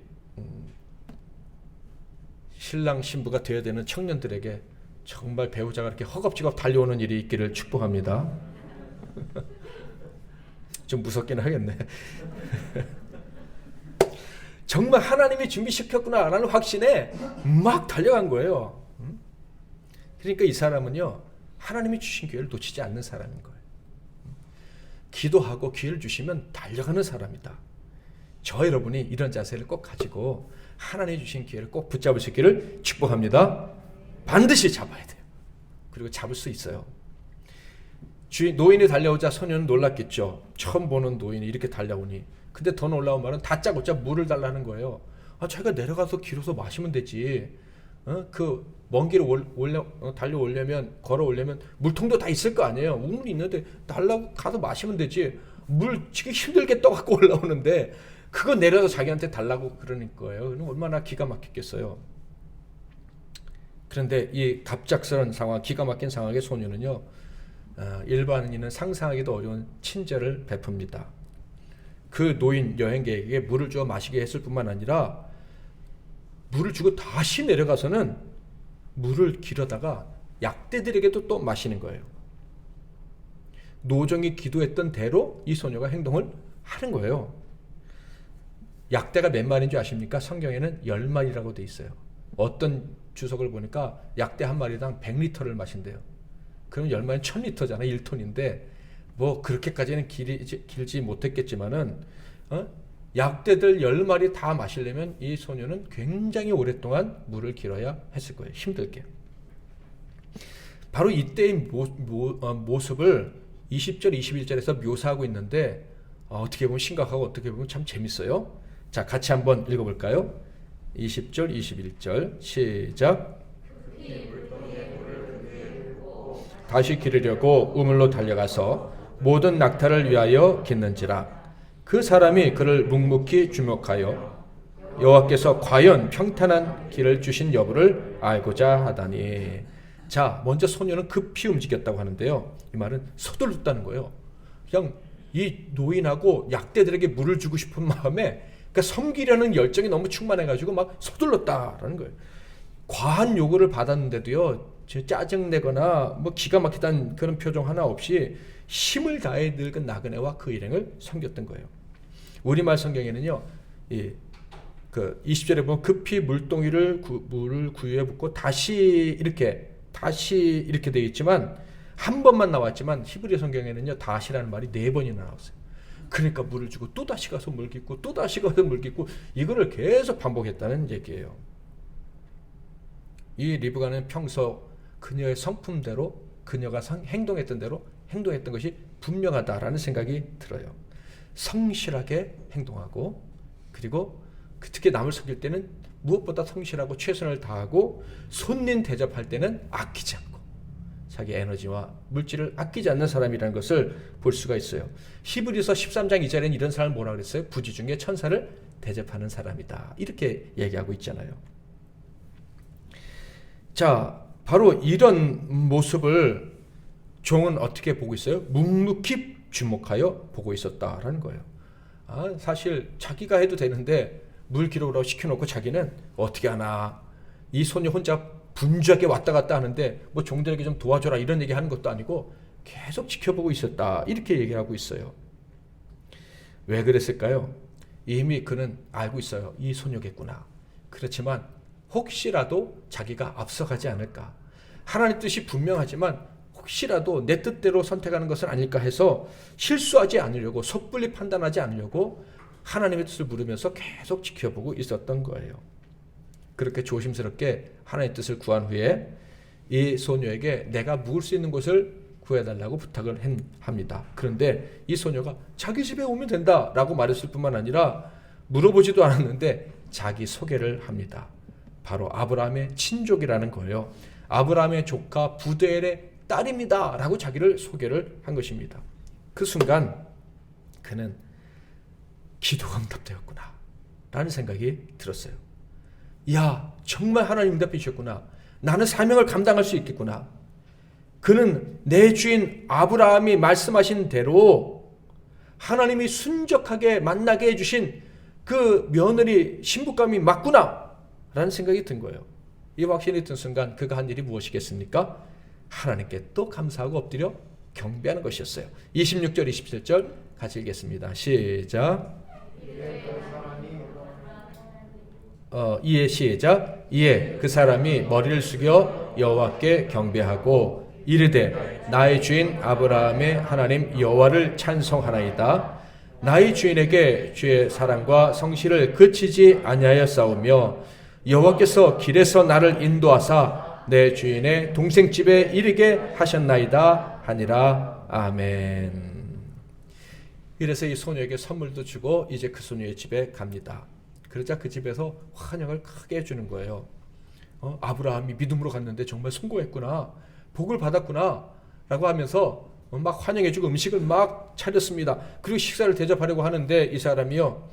신랑 신부가 되어야 되는 청년들에게 정말 배우자가 이렇게 허겁지겁 달려오는 일이 있기를 축복합니다. 좀 무섭긴 하겠네. 정말 하나님이 준비시켰구나라는 확신에 막 달려간 거예요. 그러니까 이 사람은요, 하나님이 주신 기회를 놓치지 않는 사람인 거예요. 기도하고 기회를 주시면 달려가는 사람이다. 저 여러분이 이런 자세를 꼭 가지고 하나님이 주신 기회를 꼭 붙잡으시기를 축복합니다. 반드시 잡아야 돼요. 그리고 잡을 수 있어요. 노인이 달려오자 소녀는 놀랐겠죠. 처음 보는 노인이 이렇게 달려오니. 근데 더 놀라운 말은 다짜고짜 물을 달라는 거예요. 자기가 내려가서 길어서 마시면 되지. 그 먼 길을 달려오려면, 걸어오려면 물통도 다 있을 거 아니에요. 우물이 있는데 달라고 가서 마시면 되지. 물 지금 힘들게 떠갖고 올라오는데 그거 내려서 자기한테 달라고 그러는 거예요. 얼마나 기가 막혔겠어요. 그런데 이 갑작스러운 상황, 기가 막힌 상황의 소녀는요, 일반인은 상상하기도 어려운 친절을 베풉니다. 그 노인 여행객에게 물을 주어 마시게 했을 뿐만 아니라 물을 주고 다시 내려가서는 물을 길어다가 약대들에게도 또 마시는 거예요. 노정이 기도했던 대로 이 소녀가 행동을 하는 거예요. 약대가 몇 마리인 줄 아십니까? 성경에는 10마리라고 돼 있어요. 어떤 주석을 보니까 약대 한 마리당 100리터를 마신대요. 그럼 10마리는 1000리터잖아요. 1톤인데 뭐 그렇게까지는 길지 못했겠지만은 약대들 10마리 다 마시려면 이 소녀는 굉장히 오랫동안 물을 길어야 했을 거예요. 힘들게. 바로 이때의 모습을 20절 21절에서 묘사하고 있는데 어떻게 보면 심각하고 어떻게 보면 참 재밌어요. 자, 같이 한번 읽어볼까요? 20절, 21절 시작. 다시 기르려고 우물로 달려가서 모든 낙타를 위하여 깃는지라. 그 사람이 그를 묵묵히 주목하여 여호와께서 과연 평탄한 길을 주신 여부를 알고자 하다니. 자, 먼저 소녀는 급히 움직였다고 하는데요. 이 말은 서둘렀다는 거예요. 그냥 이 노인하고 약대들에게 물을 주고 싶은 마음에, 그러니까 섬기려는 열정이 너무 충만해가지고 막 서둘렀다라는 거예요. 과한 요구를 받았는데도요, 짜증내거나 뭐 기가 막히다는 그런 표정 하나 없이 힘을 다해 늙은 나그네와 그 일행을 섬겼던 거예요. 우리말 성경에는요, 그 20절에 보면 급히 물을 구유에 붓고 다시 이렇게 되어 있지만, 한 번만 나왔지만 히브리 성경에는요, 다시라는 말이 4번이나 나왔어요. 그러니까 물을 주고 또 다시 가서 물 깃고 또 다시 가서 물 깃고 이거를 계속 반복했다는 얘기예요. 이 리브가는 평소 그녀의 성품대로, 그녀가 행동했던 대로 행동했던 것이 분명하다라는 생각이 들어요. 성실하게 행동하고, 그리고 특히 남을 섬길 때는 무엇보다 성실하고 최선을 다하고, 손님 대접할 때는 아끼지 않고 자기 에너지와 물질을 아끼지 않는 사람이라는 것을 볼 수가 있어요. 히브리서 13장 2절에는 이런 사람을 뭐라 그랬어요? 부지 중에 천사를 대접하는 사람이다, 이렇게 얘기하고 있잖아요. 자, 바로 이런 모습을 종은 어떻게 보고 있어요? 묵묵히 주목하여 보고 있었다라는 거예요. 사실 자기가 해도 되는데 물 기르라고 시켜놓고 자기는 어떻게 하나, 이 소녀 혼자 분주하게 왔다 갔다 하는데 뭐 종들에게 좀 도와줘라 이런 얘기 하는 것도 아니고 계속 지켜보고 있었다, 이렇게 얘기하고 있어요. 왜 그랬을까요? 이미 그는 알고 있어요. 이 소녀겠구나. 그렇지만 혹시라도 자기가 앞서가지 않을까, 하나님 뜻이 분명하지만 혹시라도 내 뜻대로 선택하는 것은 아닐까 해서 실수하지 않으려고, 섣불리 판단하지 않으려고 하나님의 뜻을 물으면서 계속 지켜보고 있었던 거예요. 그렇게 조심스럽게 하나님의 뜻을 구한 후에 이 소녀에게 내가 묵을 수 있는 곳을 구해달라고 부탁을 합니다. 그런데 이 소녀가 자기 집에 오면 된다라고 말했을 뿐만 아니라 물어보지도 않았는데 자기 소개를 합니다. 바로 아브라함의 친족이라는 거예요. 아브라함의 조카 부두엘의 딸입니다 라고 자기를 소개를 한 것입니다. 그 순간 그는 기도가 응답되었구나 라는 생각이 들었어요. 야, 정말 하나님 응답해 주셨구나. 나는 사명을 감당할 수 있겠구나. 그는 내 주인 아브라함이 말씀하신 대로 하나님이 순적하게 만나게 해주신 그 며느리 신부감이 맞구나 라는 생각이 든 거예요. 이 확신이 든 순간 그가 한 일이 무엇이겠습니까? 하나님께 또 감사하고 엎드려 경배하는 것이었어요. 26절 27절 같이 읽겠습니다. 시작. 이에 그 사람이 머리를 숙여 여호와께 경배하고 이르되 나의 주인 아브라함의 하나님 여호와를 찬송하나이다. 나의 주인에게 주의 사랑과 성실을 그치지 아니하였사오며 여호와께서 길에서 나를 인도하사 내 주인의 동생 집에 이르게 하셨나이다 하니라. 아멘. 이래서 이 소녀에게 선물도 주고 이제 그 소녀의 집에 갑니다. 그러자 그 집에서 환영을 크게 해주는 거예요. 아브라함이 믿음으로 갔는데 정말 성공했구나, 복을 받았구나 라고 하면서 막 환영해주고 음식을 막 차렸습니다. 그리고 식사를 대접하려고 하는데 이 사람이요,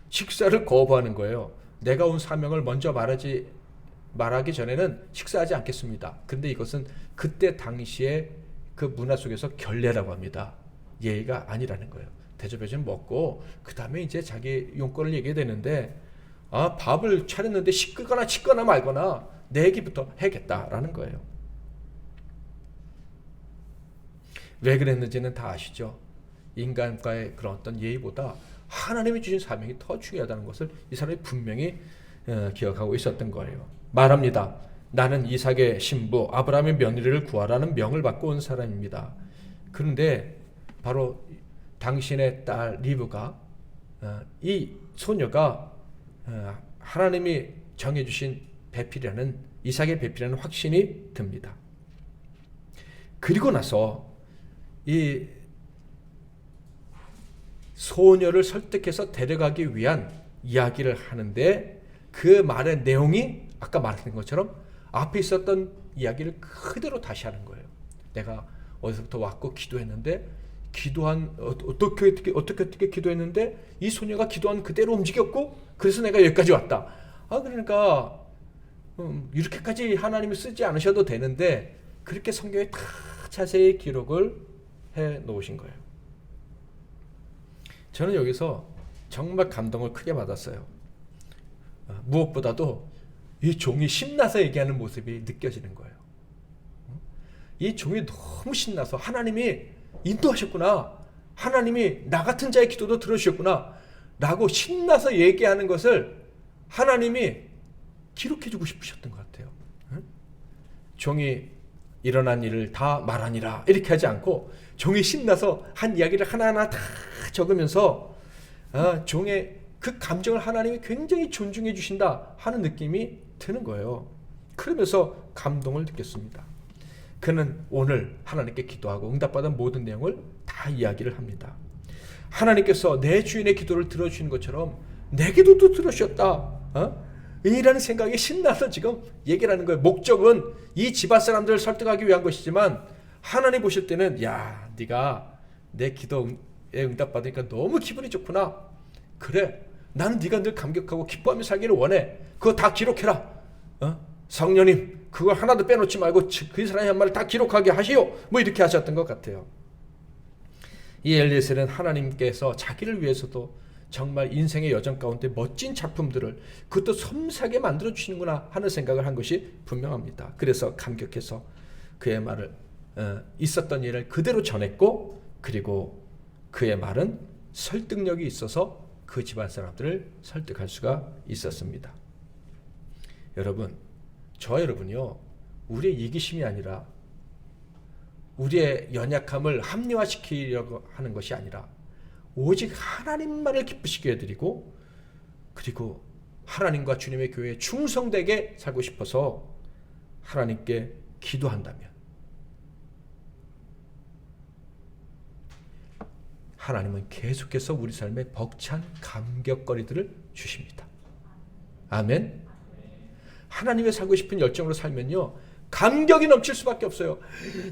식사를 거부하는 거예요. 내가 온 사명을 먼저 말하기 전에는 식사하지 않겠습니다. 근데 이것은 그때 당시에 그 문화 속에서 결례라고 합니다. 예의가 아니라는 거예요. 대접해주면 먹고 그 다음에 이제 자기 용건을 얘기해야 되는데, 밥을 차렸는데 식거나 치거나 말거나 내 얘기부터 해야겠다라는 거예요. 왜 그랬는지는 다 아시죠? 인간과의 그런 어떤 예의보다 하나님이 주신 사명이 더 중요하다는 것을 이 사람이 분명히 기억하고 있었던 거예요. 말합니다. 나는 이삭의 신부 아브라함의 며느리를 구하라는 명을 받고 온 사람입니다. 그런데 바로 당신의 딸 리브가, 이 소녀가 하나님이 정해주신 배필이라는, 이삭의 배필이라는 확신이 듭니다. 그리고 나서 이 소녀를 설득해서 데려가기 위한 이야기를 하는데 그 말의 내용이 아까 말했던 것처럼 앞에 있었던 이야기를 그대로 다시 하는 거예요. 내가 어디서부터 왔고 기도했는데 어떻게 기도했는데 이 소녀가 기도한 그대로 움직였고 그래서 내가 여기까지 왔다. 그러니까 이렇게까지 하나님이 쓰지 않으셔도 되는데 그렇게 성경에 다 자세히 기록을 해 놓으신 거예요. 저는 여기서 정말 감동을 크게 받았어요. 무엇보다도 이 종이 신나서 얘기하는 모습이 느껴지는 거예요. 이 종이 너무 신나서 하나님이 인도하셨구나, 하나님이 나 같은 자의 기도도 들어주셨구나 라고 신나서 얘기하는 것을 하나님이 기록해주고 싶으셨던 것 같아요. 종이 일어난 일을 다 말하니라 이렇게 하지 않고 종이 신나서 한 이야기를 하나하나 다 적으면서 종의 그 감정을 하나님이 굉장히 존중해 주신다 하는 느낌이 드는 거예요. 그러면서 감동을 느꼈습니다. 그는 오늘 하나님께 기도하고 응답받은 모든 내용을 다 이야기를 합니다. 하나님께서 내 주인의 기도를 들어주시는 것처럼 내 기도도 들어주셨다 이라는 생각이 신나서 지금 얘기를 하는 거예요. 목적은 이 집안 사람들을 설득하기 위한 것이지만 하나님 보실 때는 야, 네가 내 기도에 응답받으니까 너무 기분이 좋구나. 그래, 나는 네가 늘 감격하고 기뻐하며 살기를 원해. 그거 다 기록해라. 성령님 그걸 하나도 빼놓지 말고 그 사람의 한 말을 다 기록하게 하시오. 뭐 이렇게 하셨던 것 같아요. 이 엘리에셀은 하나님께서 자기를 위해서도 정말 인생의 여정 가운데 멋진 작품들을 그것도 섬세하게 만들어 주시는구나 하는 생각을 한 것이 분명합니다. 그래서 감격해서 그의 말을 있었던 일을 그대로 전했고 그리고 그의 말은 설득력이 있어서 그 집안 사람들을 설득할 수가 있었습니다. 여러분, 저 여러분이요, 우리의 이기심이 아니라 우리의 연약함을 합리화시키려고 하는 것이 아니라 오직 하나님만을 기쁘시게 해드리고 그리고 하나님과 주님의 교회에 충성되게 살고 싶어서 하나님께 기도한다면 하나님은 계속해서 우리 삶에 벅찬 감격거리들을 주십니다. 아멘. 하나님의 살고 싶은 열정으로 살면요 감격이 넘칠 수밖에 없어요.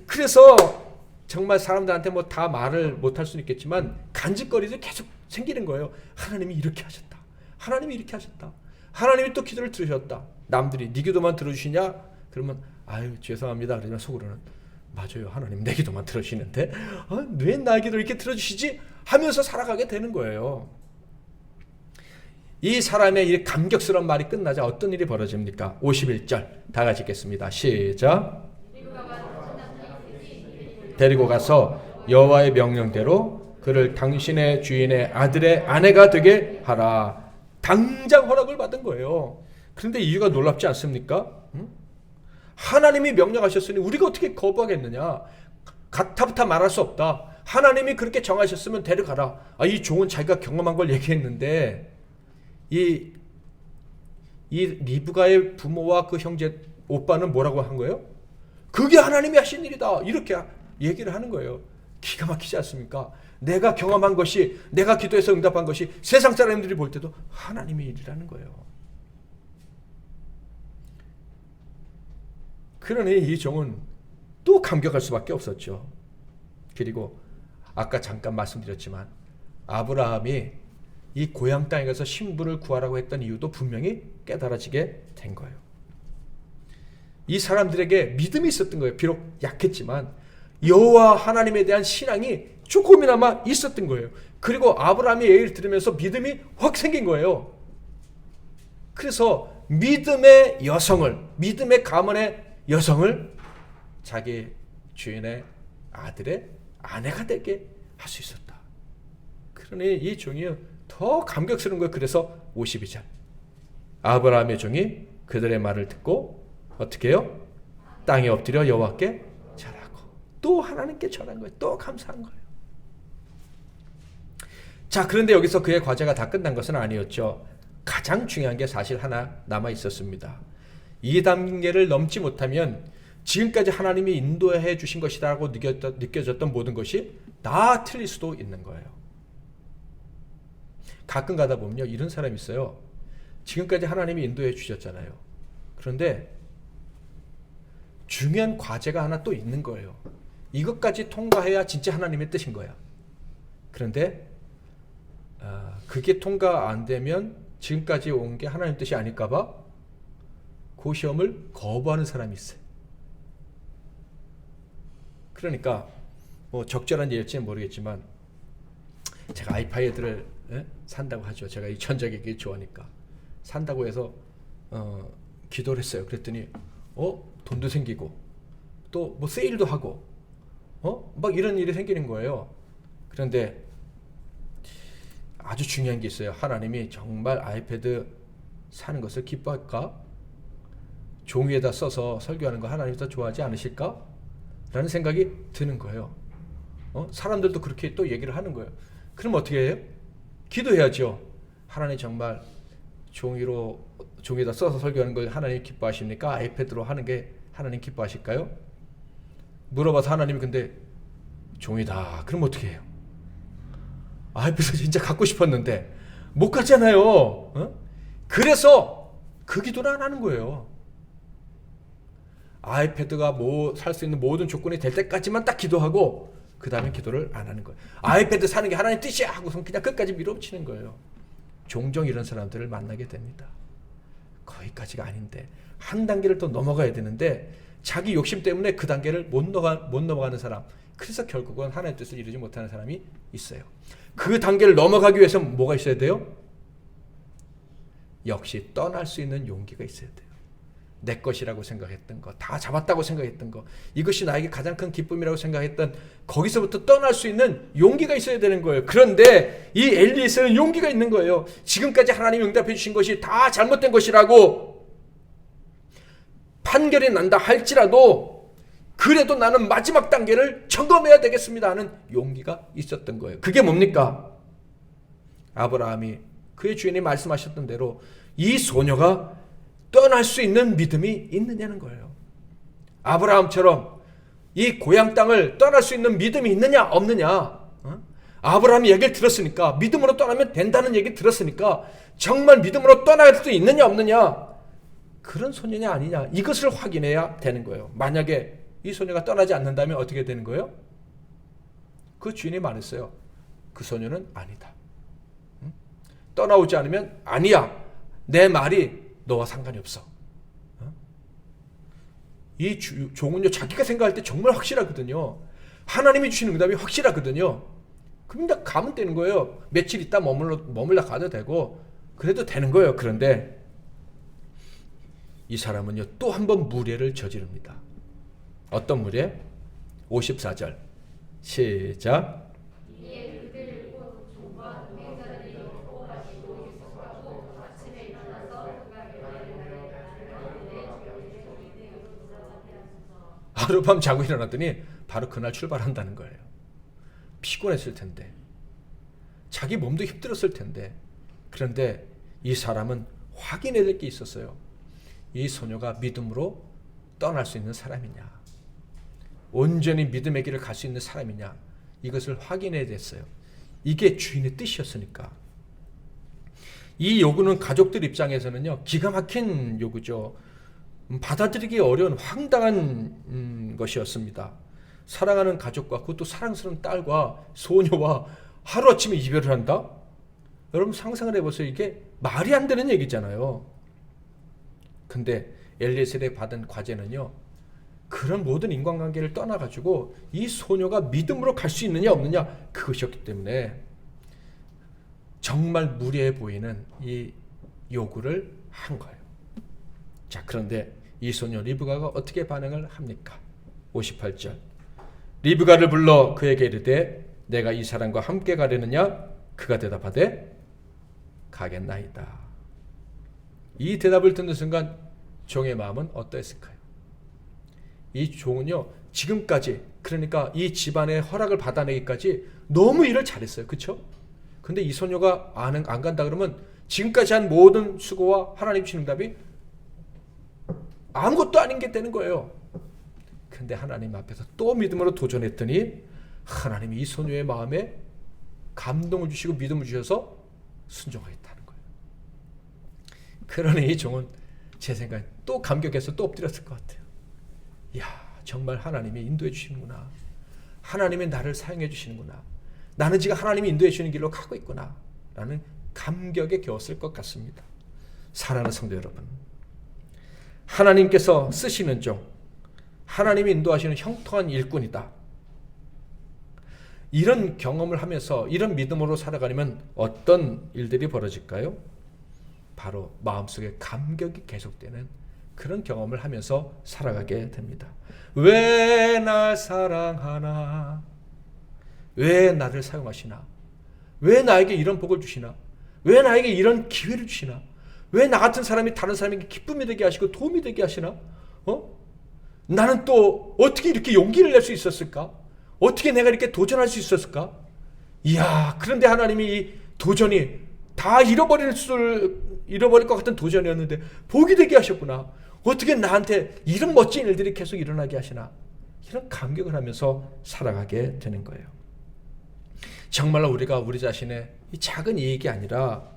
그래서 정말 사람들한테 뭐 다 말을 못할 수는 있겠지만 간직거리들이 계속 생기는 거예요. 하나님이 이렇게 하셨다. 하나님이 이렇게 하셨다. 하나님이 또 기도를 들으셨다. 남들이 네 기도만 들어주시냐? 그러면 아유 죄송합니다. 그러면 속으로는 맞아요. 하나님 내 기도만 들어주시는데 왜 나의 기도를 이렇게 들어주시지? 하면서 살아가게 되는 거예요. 이 사람의 이 감격스러운 말이 끝나자 어떤 일이 벌어집니까? 51절 다 같이 읽겠습니다. 시작. 데리고 가서 여호와의 명령대로 그를 당신의 주인의 아들의 아내가 되게 하라. 당장 허락을 받은 거예요. 그런데 이유가 놀랍지 않습니까? 하나님이 명령하셨으니 우리가 어떻게 거부하겠느냐? 가타부타 말할 수 없다. 하나님이 그렇게 정하셨으면 데려가라. 이 종은 자기가 경험한 걸 얘기했는데 이 리브가의 부모와 그 형제 오빠는 뭐라고 한 거예요? 그게 하나님이 하신 일이다. 이렇게 얘기를 하는 거예요. 기가 막히지 않습니까? 내가 경험한 것이, 내가 기도해서 응답한 것이 세상 사람들이 볼 때도 하나님의 일이라는 거예요. 그러니 이 종은 또 감격할 수밖에 없었죠. 그리고 아까 잠깐 말씀드렸지만 아브라함이 이 고향 땅에 가서 신부를 구하라고 했던 이유도 분명히 깨달아지게 된 거예요. 이 사람들에게 믿음이 있었던 거예요. 비록 약했지만 여호와 하나님에 대한 신앙이 조금이나마 있었던 거예요. 그리고 아브라함의 얘기를 들으면서 믿음이 확 생긴 거예요. 그래서 믿음의 여성을, 믿음의 가문의 여성을 자기 주인의 아들의 아내가 되게 할 수 있었다. 그러니 이 종이 더 감격스러운 거예요. 그래서 52절 아브라함의 종이 그들의 말을 듣고 어떻게 해요? 땅에 엎드려 여호와께 절하고 또 하나님께 절한 거예요. 또 감사한 거예요. 자, 그런데 여기서 그의 과제가 다 끝난 것은 아니었죠. 가장 중요한 게 사실 하나 남아 있었습니다. 이 단계를 넘지 못하면 지금까지 하나님이 인도해 주신 것이라고 느껴졌던 모든 것이 다 틀릴 수도 있는 거예요. 가끔 가다 보면요, 이런 사람이 있어요. 지금까지 하나님이 인도해 주셨잖아요. 그런데 중요한 과제가 하나 또 있는 거예요. 이것까지 통과해야 진짜 하나님의 뜻인 거야. 그런데 그게 통과 안 되면 지금까지 온 게 하나님 뜻이 아닐까 봐 그 시험을 거부하는 사람이 있어요. 그러니까 뭐 적절한 예일지는 모르겠지만 제가 아이패드를 산다고 하죠. 제가 이 전자기기 좋아하니까 산다고 해서 기도를 했어요. 그랬더니 돈도 생기고 또 뭐 세일도 하고 막 이런 일이 생기는 거예요. 그런데 아주 중요한 게 있어요. 하나님이 정말 아이패드 사는 것을 기뻐할까? 종이에다 써서 설교하는 거 하나님이 더 좋아하지 않으실까? 라는 생각이 드는 거예요. 사람들도 그렇게 또 얘기를 하는 거예요. 그럼 어떻게 해요? 기도해야죠. 하나님 정말 종이에다 써서 설교하는 걸 하나님 기뻐하십니까? 아이패드로 하는 게 하나님 기뻐하실까요? 물어봐서 하나님이 근데 종이다. 그럼 어떻게 해요? 아이패드 진짜 갖고 싶었는데 못 갔잖아요. 그래서 그 기도를 안 하는 거예요. 아이패드가 살 수 있는 모든 조건이 될 때까지만 딱 기도하고 그 다음에 기도를 안 하는 거예요. 아이패드 사는 게 하나님 뜻이야 하고선 그냥 끝까지 밀어붙이는 거예요. 종종 이런 사람들을 만나게 됩니다. 거기까지가 아닌데 한 단계를 또 넘어가야 되는데 자기 욕심 때문에 그 단계를 못 넘어가는 사람, 그래서 결국은 하나님의 뜻을 이루지 못하는 사람이 있어요. 그 단계를 넘어가기 위해서 뭐가 있어야 돼요? 역시 떠날 수 있는 용기가 있어야 돼요. 내 것이라고 생각했던 거, 다 잡았다고 생각했던 거, 이것이 나에게 가장 큰 기쁨이라고 생각했던 거기서부터 떠날 수 있는 용기가 있어야 되는 거예요. 그런데 이 엘리에서는 용기가 있는 거예요. 지금까지 하나님이 응답해 주신 것이 다 잘못된 것이라고 판결이 난다 할지라도 그래도 나는 마지막 단계를 점검해야 되겠습니다 하는 용기가 있었던 거예요. 그게 뭡니까? 아브라함이 그의 주인이 말씀하셨던 대로 이 소녀가 떠날 수 있는 믿음이 있느냐는 거예요. 아브라함처럼 이 고향 땅을 떠날 수 있는 믿음이 있느냐 없느냐. 아브라함이 얘기를 들었으니까, 믿음으로 떠나면 된다는 얘기 들었으니까 정말 믿음으로 떠날 수 있느냐 없느냐, 그런 소녀냐 아니냐, 이것을 확인해야 되는 거예요. 만약에 이 소녀가 떠나지 않는다면 어떻게 되는 거예요? 그 주인이 말했어요. 그 소녀는 아니다. 떠나오지 않으면 아니야. 내 말이 너와 상관이 없어. 이 종은요, 자기가 생각할 때 정말 확실하거든요. 하나님이 주시는 응답이 확실하거든요. 그럼 가면 되는 거예요. 며칠 있다 머물러 가도 되고 그래도 되는 거예요. 그런데 이 사람은요, 또 한 번 무례를 저지릅니다. 어떤 무례? 54절 시작. 하룻밤 자고 일어났더니 바로 그날 출발한다는 거예요. 피곤했을 텐데, 자기 몸도 힘들었을 텐데. 그런데 이 사람은 확인해야 될 게 있었어요. 이 소녀가 믿음으로 떠날 수 있는 사람이냐, 온전히 믿음의 길을 갈 수 있는 사람이냐, 이것을 확인해야 됐어요. 이게 주인의 뜻이었으니까. 이 요구는 가족들 입장에서는요, 기가 막힌 요구죠. 받아들이기 어려운 황당한 것이었습니다. 사랑하는 가족과, 그것도 사랑스러운 딸과 소녀와 하루아침에 이별을 한다? 여러분 상상을 해보세요. 이게 말이 안 되는 얘기잖아요. 근데 엘리에셀이 받은 과제는요, 그런 모든 인간관계를 떠나가지고 이 소녀가 믿음으로 갈 수 있느냐 없느냐, 그것이었기 때문에 정말 무례해 보이는 이 요구를 한 거예요. 자, 그런데 이 소녀 리브가가 어떻게 반응을 합니까? 58절. 리브가를 불러 그에게 이르되 내가 이 사람과 함께 가려느냐? 그가 대답하되 가겠나이다. 이 대답을 듣는 순간 종의 마음은 어떠했을까요? 이 종은요, 지금까지, 그러니까 이 집안의 허락을 받아내기까지 너무 일을 잘했어요. 그렇죠? 근데 이 소녀가 안 간다 그러면 지금까지 한 모든 수고와 하나님 주신 응답이 아무것도 아닌 게 되는 거예요. 근데 하나님 앞에서 또 믿음으로 도전했더니 하나님이 이 소녀의 마음에 감동을 주시고 믿음을 주셔서 순종하겠다는 거예요. 그러니 이 종은 제 생각에 또 감격해서 또 엎드렸을 것 같아요. 이야, 정말 하나님이 인도해 주시는구나. 하나님이 나를 사용해 주시는구나. 나는 지금 하나님이 인도해 주시는 길로 가고 있구나 라는 감격에 겨웠을 것 같습니다. 사랑하는 성도 여러분, 하나님께서 쓰시는 종, 하나님이 인도하시는 형통한 일꾼이다. 이런 경험을 하면서 이런 믿음으로 살아가려면 어떤 일들이 벌어질까요? 바로 마음속에 감격이 계속되는 그런 경험을 하면서 살아가게 됩니다. 왜 날 사랑하나? 왜 나를 사용하시나? 왜 나에게 이런 복을 주시나? 왜 나에게 이런 기회를 주시나? 왜 나 같은 사람이 다른 사람에게 기쁨이 되게 하시고 도움이 되게 하시나? 나는 또 어떻게 이렇게 용기를 낼 수 있었을까? 어떻게 내가 이렇게 도전할 수 있었을까? 이야, 그런데 하나님이 이 도전이 다 잃어버릴 것 같은 도전이었는데 복이 되게 하셨구나. 어떻게 나한테 이런 멋진 일들이 계속 일어나게 하시나? 이런 감격을 하면서 살아가게 되는 거예요. 정말로 우리가 우리 자신의 이 작은 이익이 아니라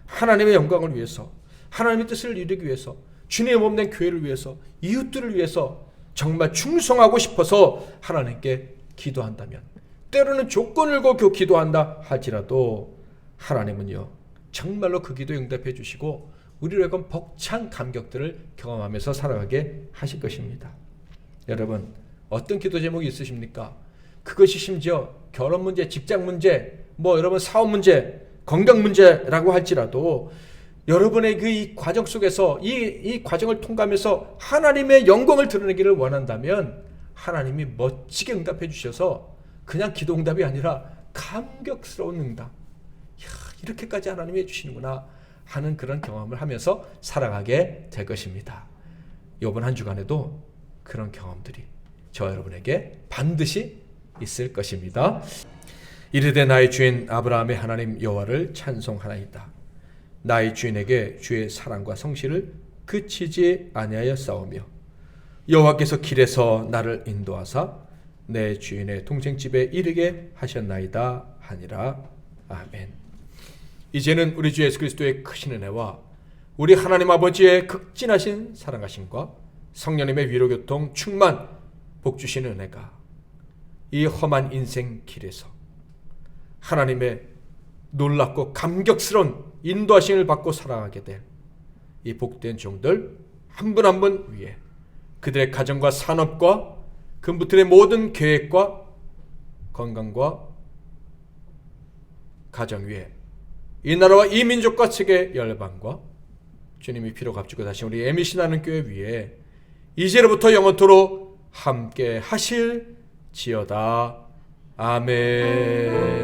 하나님의 영광을 위해서, 하나님의 뜻을 이루기 위해서, 주님의 몸된 교회를 위해서, 이웃들을 위해서 정말 충성하고 싶어서 하나님께 기도한다면, 때로는 조건을 걸고 기도한다 할지라도 하나님은요 정말로 그 기도에 응답해 주시고 우리로 하여금 벅찬 감격들을 경험하면서 살아가게 하실 것입니다. 여러분, 어떤 기도 제목이 있으십니까? 그것이 심지어 결혼 문제, 직장 문제, 여러분 사업 문제, 건강 문제라고 할지라도 여러분의 그 이 과정 속에서 이 과정을 통과하면서 하나님의 영광을 드러내기를 원한다면 하나님이 멋지게 응답해 주셔서 그냥 기도 응답이 아니라 감격스러운 응답, 이렇게까지 하나님이 해주시는구나 하는 그런 경험을 하면서 살아가게 될 것입니다. 이번 한 주간에도 그런 경험들이 저와 여러분에게 반드시 있을 것입니다. 이르되 나의 주인 아브라함의 하나님 여호와를 찬송하나이다. 나의 주인에게 주의 사랑과 성실을 그치지 아니하였사오며 여호와께서 길에서 나를 인도하사 내 주인의 동생집에 이르게 하셨나이다 하니라. 아멘. 이제는 우리 주 예수 그리스도의 크신 은혜와 우리 하나님 아버지의 극진하신 사랑하심과 성령님의 위로교통 충만 복 주시는 은혜가 이 험한 인생 길에서 하나님의 놀랍고 감격스러운 인도하심을 받고 살아가게 될 이 복된 종들 한 분 한 분 위에, 그들의 가정과 산업과 그분들의 모든 계획과 건강과 가정 위에 이 나라와 이 민족과 세계 열방과 주님이 피로 값주고 다시 우리 MBC 나는 교회 위에 이제로부터 영원토록 함께 하실지어다. 아멘.